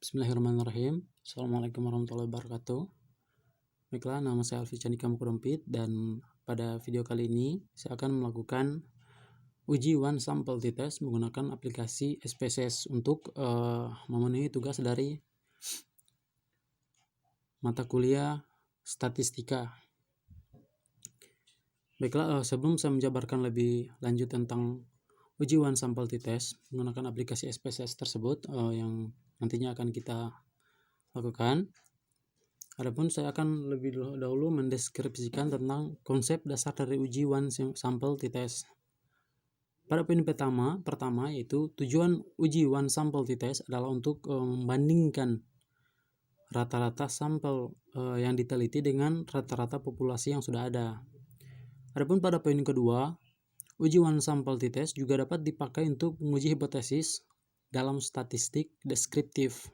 Bismillahirrahmanirrahim. Assalamualaikum warahmatullahi wabarakatuh. Baiklah, nama saya Alfi Candika Mukudompit dan pada video kali ini saya akan melakukan uji one sample t-test menggunakan aplikasi SPSS untuk memenuhi tugas dari mata kuliah statistika. Baiklah, sebelum saya menjabarkan lebih lanjut tentang uji one sample t-test menggunakan aplikasi SPSS tersebut yang nantinya akan kita lakukan. Adapun saya akan lebih dahulu mendeskripsikan tentang konsep dasar dari uji one sample t-test. Pada poin pertama yaitu tujuan uji one sample t-test adalah untuk membandingkan rata-rata sampel yang diteliti dengan rata-rata populasi yang sudah ada. Adapun pada poin kedua, uji one sample t-test juga dapat dipakai untuk menguji hipotesis dalam statistik deskriptif.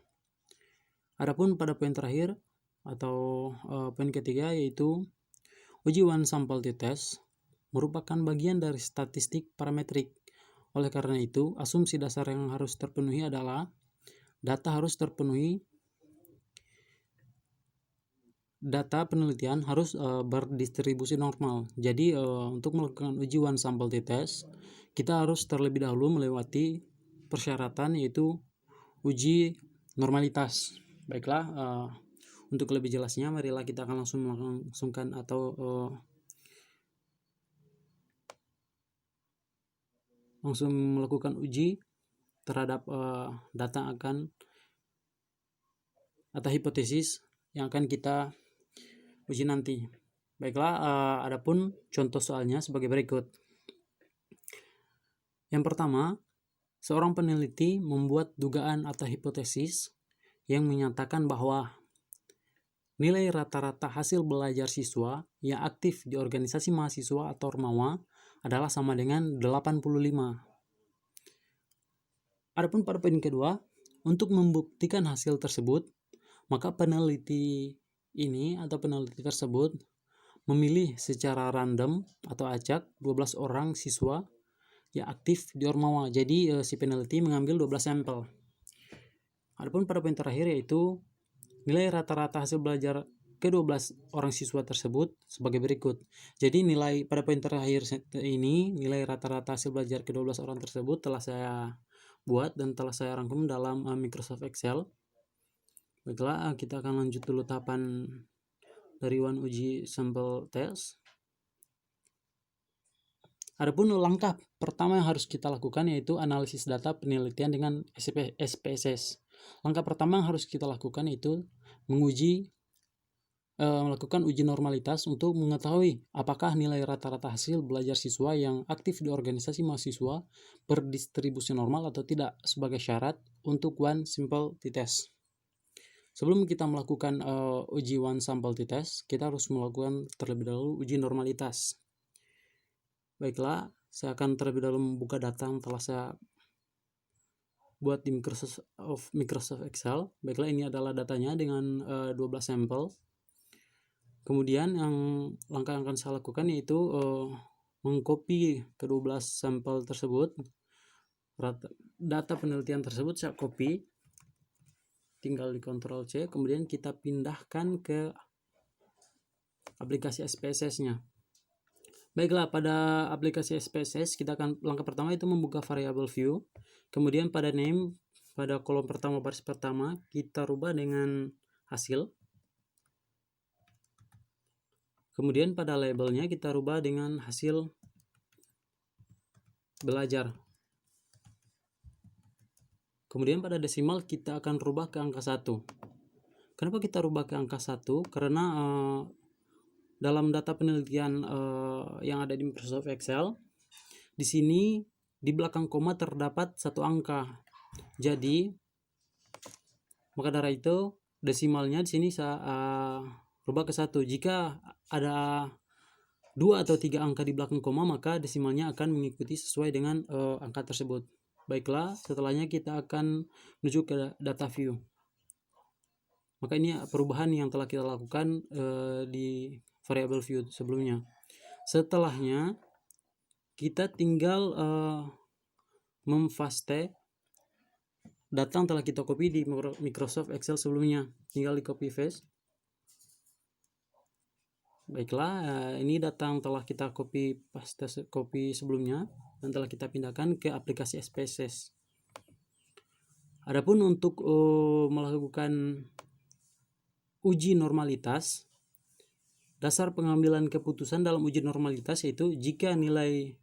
Adapun pada poin terakhir atau poin ketiga yaitu uji one sample t-test merupakan bagian dari statistik parametrik. Oleh karena itu, asumsi dasar yang harus terpenuhi adalah data penelitian harus berdistribusi normal. Jadi untuk melakukan uji one sample t-test kita harus terlebih dahulu melewati persyaratan yaitu uji normalitas. Baiklah, untuk lebih jelasnya marilah kita akan langsung melangsungkan atau langsung melakukan uji terhadap data atau hipotesis yang akan kita uji nanti. Baiklah, adapun contoh soalnya sebagai berikut. Yang pertama, seorang peneliti membuat dugaan atau hipotesis yang menyatakan bahwa nilai rata-rata hasil belajar siswa yang aktif di organisasi mahasiswa atau Ormawa adalah sama dengan 85. Adapun pada poin kedua, untuk membuktikan hasil tersebut, maka peneliti tersebut memilih secara random atau acak 12 orang siswa yang aktif di Ormawa. Jadi si peneliti mengambil 12 sampel. Adapun pada poin terakhir yaitu nilai rata-rata hasil belajar ke-12 orang siswa tersebut sebagai berikut. Jadi nilai pada poin terakhir ini, nilai rata-rata hasil belajar ke-12 orang tersebut telah saya buat dan telah saya rangkum dalam Microsoft Excel. Baiklah, kita akan lanjut dulu tahapan dari one uji sample test. Adapun langkah pertama yang harus kita lakukan yaitu analisis data penelitian dengan SPSS. Langkah pertama yang harus kita lakukan yaitu melakukan uji normalitas untuk mengetahui apakah nilai rata-rata hasil belajar siswa yang aktif di organisasi mahasiswa berdistribusi normal atau tidak sebagai syarat untuk one sample t-test. Sebelum kita melakukan uji one sample t-test, kita harus melakukan terlebih dahulu uji normalitas. Baiklah, saya akan terlebih dahulu membuka data yang telah saya buat di Microsoft Excel. Baiklah, ini adalah datanya dengan 12 sampel. Kemudian langkah yang akan saya lakukan yaitu mengcopy ke-12 sampel tersebut. Data penelitian tersebut saya copy, tinggal di Ctrl C, kemudian kita pindahkan ke aplikasi SPSS-nya. Baiklah, pada aplikasi SPSS kita akan langkah pertama itu membuka variable view. Kemudian pada name, pada kolom pertama baris pertama kita rubah dengan hasil. Kemudian pada labelnya kita rubah dengan hasil belajar. Kemudian pada desimal kita akan rubah ke angka 1. Kenapa kita rubah ke angka 1? Karena dalam data penelitian yang ada di Microsoft Excel, di sini di belakang koma terdapat satu angka. Jadi maka dari itu desimalnya di sini saya rubah ke 1. Jika ada 2 atau 3 angka di belakang koma, maka desimalnya akan mengikuti sesuai dengan angka tersebut. Baiklah, setelahnya kita akan menuju ke data view. Maka ini perubahan yang telah kita lakukan di variable view sebelumnya. Setelahnya kita tinggal memfaste datang telah kita copy di Microsoft Excel sebelumnya, tinggal di copy paste. Baiklah, ini datang telah kita copy sebelumnya dan telah kita pindahkan ke aplikasi SPSS. Adapun untuk melakukan uji normalitas, dasar pengambilan keputusan dalam uji normalitas yaitu jika nilai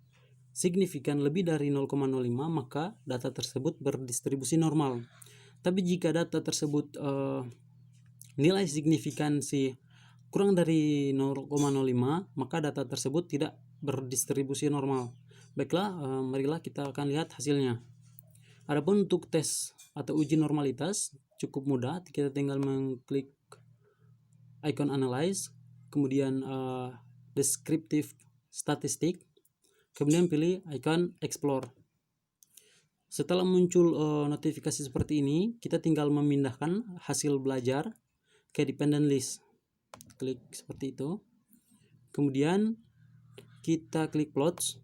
signifikan lebih dari 0,05 maka data tersebut berdistribusi normal. Tapi jika data tersebut nilai signifikansi kurang dari 0,05 maka data tersebut tidak berdistribusi normal. Baiklah, marilah kita akan lihat hasilnya. Adapun untuk tes atau uji normalitas cukup mudah, kita tinggal mengklik icon analyze, kemudian descriptive statistic, kemudian pilih icon explore. Setelah muncul notifikasi seperti ini, kita tinggal memindahkan hasil belajar ke dependent list. Klik seperti itu. Kemudian kita klik plots.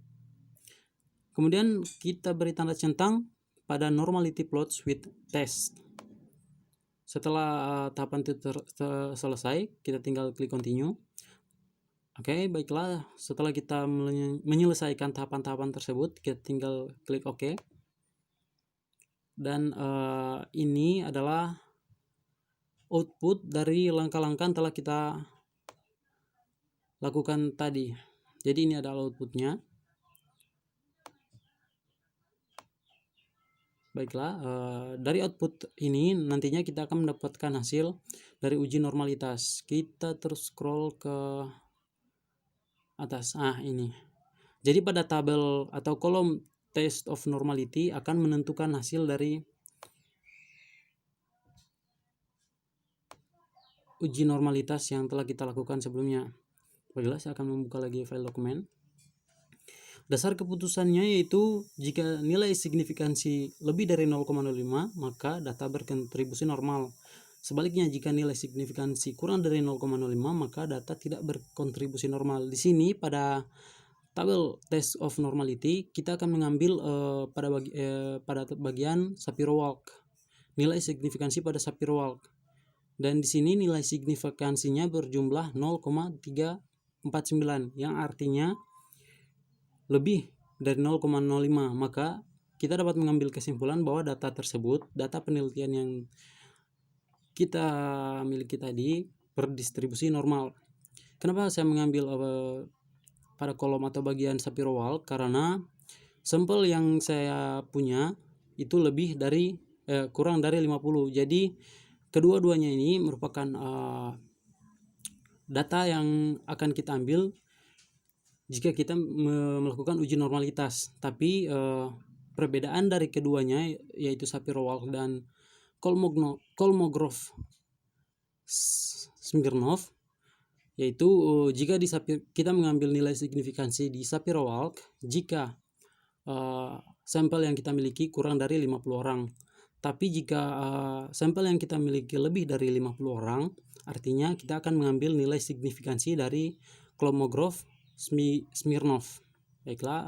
Kemudian kita beri tanda centang pada normality plots with test. Setelah tahapan itu selesai, kita tinggal klik continue. Oke, baiklah. Setelah kita menyelesaikan tahapan-tahapan tersebut, kita tinggal klik OK. Dan ini adalah output dari langkah-langkah yang telah kita lakukan tadi. Jadi ini adalah outputnya. Baiklah, dari output ini nantinya kita akan mendapatkan hasil dari uji normalitas. Kita terus scroll ke atas. Ini. Jadi pada tabel atau kolom test of normality akan menentukan hasil dari uji normalitas yang telah kita lakukan sebelumnya. Baiklah, saya akan membuka lagi file dokumen. Dasar keputusannya yaitu jika nilai signifikansi lebih dari 0,05 maka data berkontribusi normal. Sebaliknya jika nilai signifikansi kurang dari 0,05 maka data tidak berkontribusi normal. Di sini pada tabel test of normality kita akan mengambil pada bagian Shapiro-Wilk. Nilai signifikansi pada Shapiro-Wilk. Dan di sini nilai signifikansinya berjumlah 0,349 yang artinya lebih dari 0,05, maka kita dapat mengambil kesimpulan bahwa data tersebut, data penelitian yang kita miliki tadi berdistribusi normal. Kenapa saya mengambil pada kolom atau bagian Shapiro-Wilk? Karena sampel yang saya punya itu lebih dari kurang dari 50. Jadi kedua-duanya ini merupakan data yang akan kita ambil jika kita melakukan uji normalitas. Tapi perbedaan dari keduanya yaitu Shapiro-Wilk dan Kolmogorov-Smirnov yaitu jika kita mengambil nilai signifikansi di Shapiro-Wilk jika sampel yang kita miliki kurang dari 50 orang. Tapi jika sampel yang kita miliki lebih dari 50 orang, artinya kita akan mengambil nilai signifikansi dari Kolmogorov-Smirnov. Baiklah,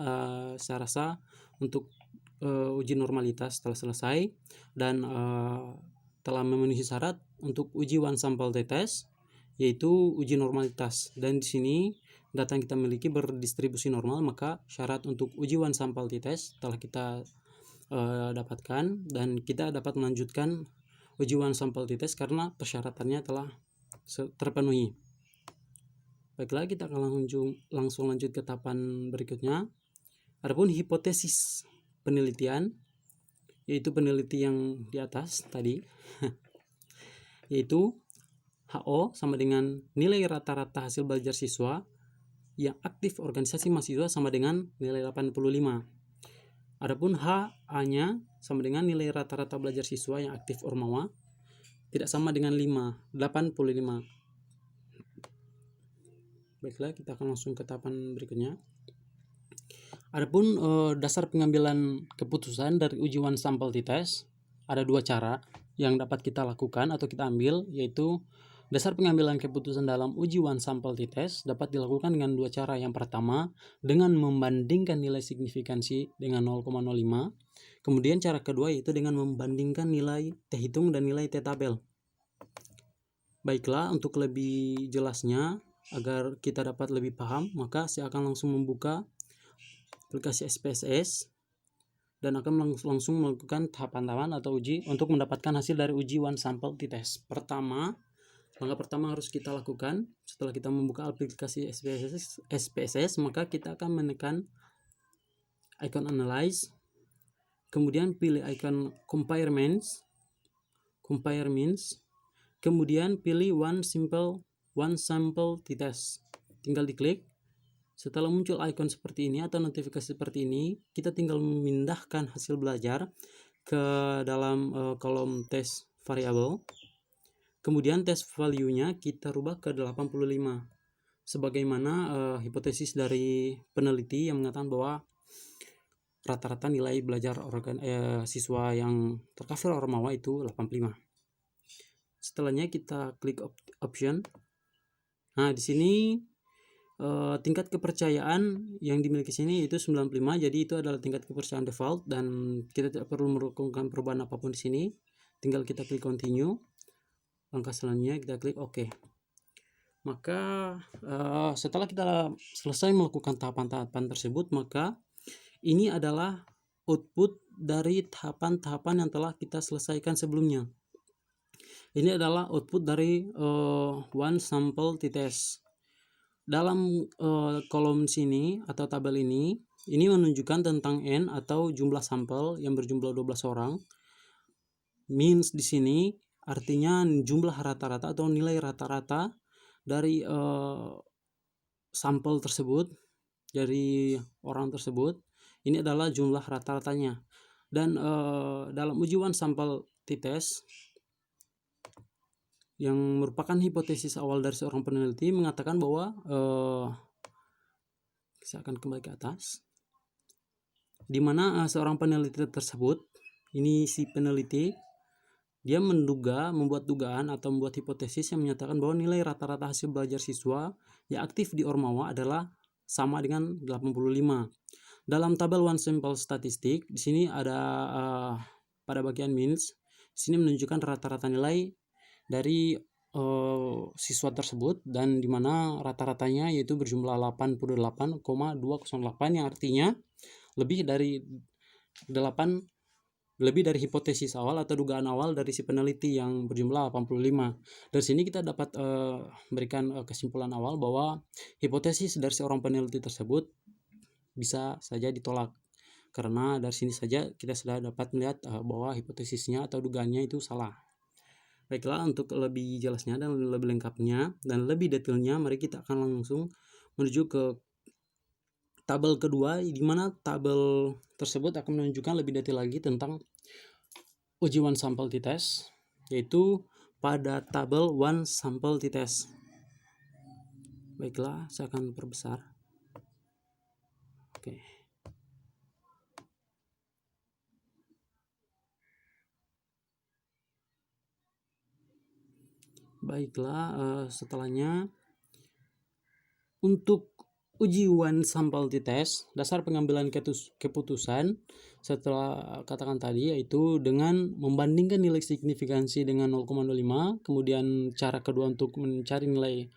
saya rasa untuk uji normalitas telah selesai dan telah memenuhi syarat untuk uji one sample t-test, yaitu uji normalitas. Dan di sini data yang kita miliki berdistribusi normal, maka syarat untuk uji one sample t-test telah kita dapatkan dan kita dapat melanjutkan uji one sample t-test karena persyaratannya telah terpenuhi. Baiklah, kita akan langsung lanjut ke tahapan berikutnya. Adapun hipotesis penelitian, yaitu peneliti yang di atas tadi, yaitu HO sama dengan nilai rata-rata hasil belajar siswa yang aktif organisasi mahasiswa sama dengan nilai 85. Adapun HA-nya sama dengan nilai rata-rata belajar siswa yang aktif Ormawa tidak sama dengan 85. Baiklah, kita akan langsung ke tahapan berikutnya. Adapun dasar pengambilan keputusan dari uji one sample t-test ada dua cara yang dapat kita lakukan atau kita ambil, yaitu dasar pengambilan keputusan dalam uji one sample t-test dapat dilakukan dengan dua cara. Yang pertama dengan membandingkan nilai signifikansi dengan 0,05, Kemudian cara kedua yaitu dengan membandingkan nilai T hitung dan nilai T tabel. Baiklah, untuk lebih jelasnya agar kita dapat lebih paham, maka saya akan langsung membuka aplikasi SPSS dan akan langsung melakukan tahapan-tahapan atau uji untuk mendapatkan hasil dari uji one sample t-test. Langkah pertama harus kita lakukan setelah kita membuka aplikasi SPSS, maka kita akan menekan icon analyze, kemudian pilih icon compare means, kemudian pilih one sample t-test. Tinggal diklik. Setelah muncul icon seperti ini atau notifikasi seperti ini, kita tinggal memindahkan hasil belajar ke dalam kolom test variable. Kemudian test value-nya kita rubah ke 85. Sebagaimana hipotesis dari peneliti yang mengatakan bahwa rata-rata nilai belajar siswa yang tercover Ormawa itu 85. Setelahnya kita klik option. Nah, di sini tingkat kepercayaan yang dimiliki sini itu 95, jadi itu adalah tingkat kepercayaan default dan kita tidak perlu melakukan perubahan apapun di sini. Tinggal kita klik continue. Langkah selanjutnya kita klik OK. Maka setelah kita selesai melakukan tahapan-tahapan tersebut, maka ini adalah output dari tahapan-tahapan yang telah kita selesaikan sebelumnya. Ini adalah output dari one sample t-test. Dalam kolom sini atau tabel ini menunjukkan tentang N atau jumlah sampel yang berjumlah 12 orang. Means di sini artinya jumlah rata-rata atau nilai rata-rata dari sampel tersebut, dari orang tersebut. Ini adalah jumlah rata-ratanya. Dan dalam uji one sample t-test yang merupakan hipotesis awal dari seorang peneliti mengatakan bahwa saya akan kembali ke atas, di mana seorang peneliti tersebut, ini si peneliti, dia membuat dugaan atau membuat hipotesis yang menyatakan bahwa nilai rata-rata hasil belajar siswa yang aktif di Ormawa adalah sama dengan 85. Dalam tabel one sample statistik, di sini ada pada bagian means, di sini menunjukkan rata-rata nilai dari siswa tersebut, dan di mana rata-ratanya yaitu berjumlah 88,208, yang artinya lebih dari hipotesis awal atau dugaan awal dari si peneliti yang berjumlah 85. Dari sini kita dapat memberikan kesimpulan awal bahwa hipotesis dari seorang peneliti tersebut bisa saja ditolak, karena dari sini saja kita sudah dapat melihat bahwa hipotesisnya atau dugaannya itu salah. Baiklah, untuk lebih jelasnya dan lebih lengkapnya dan lebih detailnya, mari kita akan langsung menuju ke tabel kedua, di mana tabel tersebut akan menunjukkan lebih detail lagi tentang uji one sample t-test, yaitu pada tabel one sample t-test. Baiklah, saya akan perbesar. Oke. Baiklah, setelahnya untuk uji one sample t-test, dasar pengambilan keputusan setelah katakan tadi yaitu dengan membandingkan nilai signifikansi dengan 0,05. Kemudian cara kedua untuk mencari nilai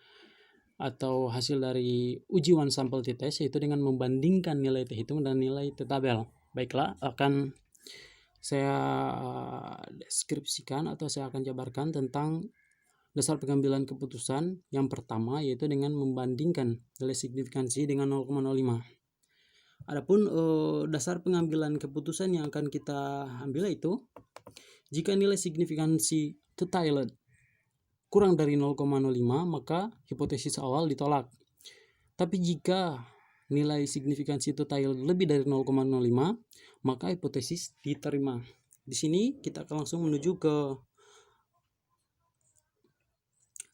atau hasil dari uji one sample t-test yaitu dengan membandingkan nilai T hitung dan nilai T tabel. Baiklah, akan saya deskripsikan atau saya akan jabarkan tentang dasar pengambilan keputusan yang pertama, yaitu dengan membandingkan nilai signifikansi dengan 0,05. Adapun dasar pengambilan keputusan yang akan kita ambil itu, jika nilai signifikansi T-tiled kurang dari 0,05, maka hipotesis awal ditolak. Tapi jika nilai signifikansi T-tiled lebih dari 0,05, maka hipotesis diterima. Di sini kita akan langsung menuju ke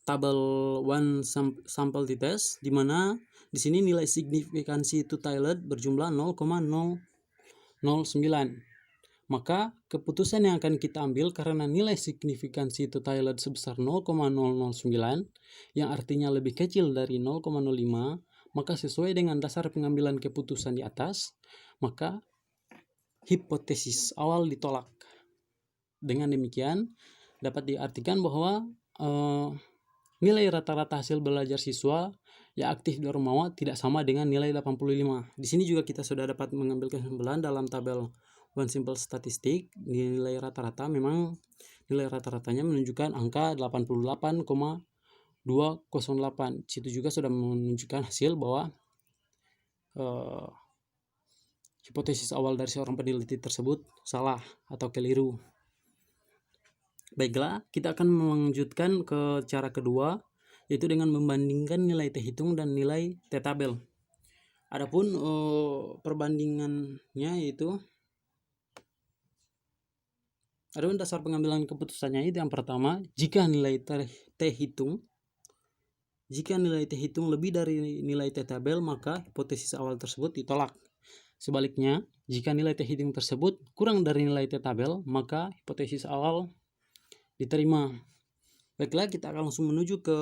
tabel one sample t-test, di mana di sini nilai signifikansi T-tiled berjumlah 0,009. Maka keputusan yang akan kita ambil karena nilai signifikansi T-tiled sebesar 0,009 yang artinya lebih kecil dari 0,05, maka sesuai dengan dasar pengambilan keputusan di atas, maka hipotesis awal ditolak. Dengan demikian dapat diartikan bahwa nilai rata-rata hasil belajar siswa yang aktif di Ormawa tidak sama dengan nilai 85. Di sini juga kita sudah dapat mengambil kesimpulan dalam tabel One Simple Statistik. Nilai rata-rata memang nilai rata-ratanya menunjukkan angka 88,208. Situ juga sudah menunjukkan hasil bahwa hipotesis awal dari seorang peneliti tersebut salah atau keliru. Baiklah, kita akan melanjutkan ke cara kedua, yaitu dengan membandingkan nilai T hitung dan nilai T tabel. Adapun perbandingannya yaitu adapun dasar pengambilan keputusannya itu yang pertama, jika nilai T hitung lebih dari nilai T tabel, maka hipotesis awal tersebut ditolak. Sebaliknya, jika nilai T hitung tersebut kurang dari nilai T tabel, maka hipotesis awal diterima. Baiklah, kita akan langsung menuju ke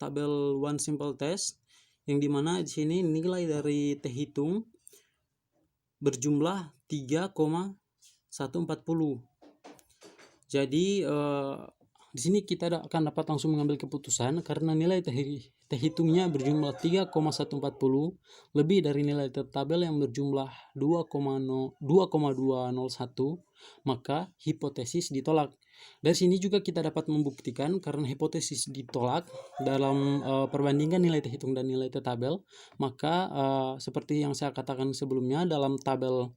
tabel One Simple Test, yang dimana di sini nilai dari T hitung berjumlah 3,140. Jadi di sini kita akan dapat langsung mengambil keputusan karena nilai T hitungnya berjumlah 3,140 lebih dari nilai T tabel yang berjumlah 2,201, maka hipotesis ditolak. Dari sini juga kita dapat membuktikan karena hipotesis ditolak dalam perbandingan nilai T hitung dan nilai T tabel, maka seperti yang saya katakan sebelumnya dalam tabel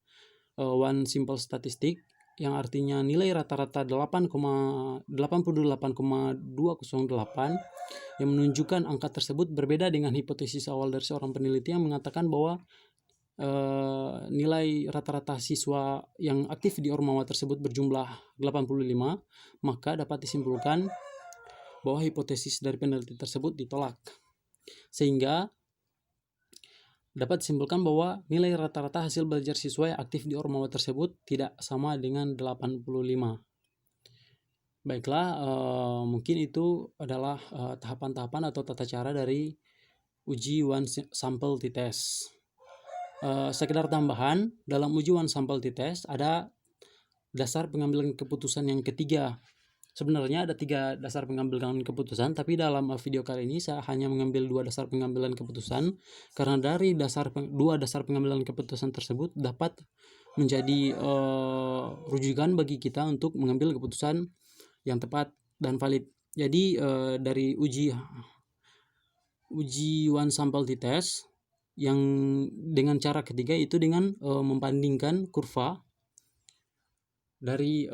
One Simple Statistik, yang artinya nilai rata-rata 88,208 yang menunjukkan angka tersebut berbeda dengan hipotesis awal dari seorang peneliti yang mengatakan bahwa nilai rata-rata siswa yang aktif di Ormawa tersebut berjumlah 85, maka dapat disimpulkan bahwa hipotesis dari peneliti tersebut ditolak. Sehingga dapat disimpulkan bahwa nilai rata-rata hasil belajar siswa yang aktif di Ormawa tersebut tidak sama dengan 85. Baiklah, mungkin itu adalah tahapan-tahapan atau tata cara dari uji One Sample T-Test. Sekedar tambahan, dalam uji One Sample T-Test ada dasar pengambilan keputusan yang ketiga. Sebenarnya ada 3 dasar pengambilan keputusan, tapi dalam video kali ini saya hanya mengambil 2 dasar pengambilan keputusan, karena dari 2 dasar pengambilan keputusan tersebut dapat menjadi rujukan bagi kita untuk mengambil keputusan yang tepat dan valid. Jadi dari uji One Sample T-Test yang dengan cara ketiga itu dengan membandingkan kurva dari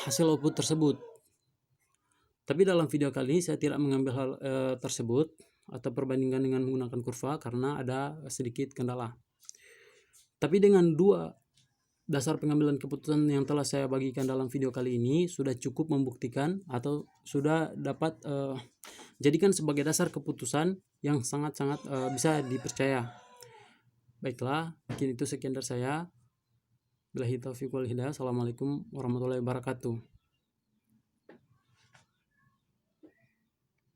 hasil output tersebut. Tapi dalam video kali ini saya tidak mengambil hal tersebut atau perbandingan dengan menggunakan kurva karena ada sedikit kendala. Tapi dengan 2 dasar pengambilan keputusan yang telah saya bagikan dalam video kali ini sudah cukup membuktikan atau sudah dapat jadikan sebagai dasar keputusan yang sangat-sangat bisa dipercaya. Baiklah, mungkin itu sekian dari saya. Billahi taufiq wal hidayah. Assalamualaikum warahmatullahi wabarakatuh.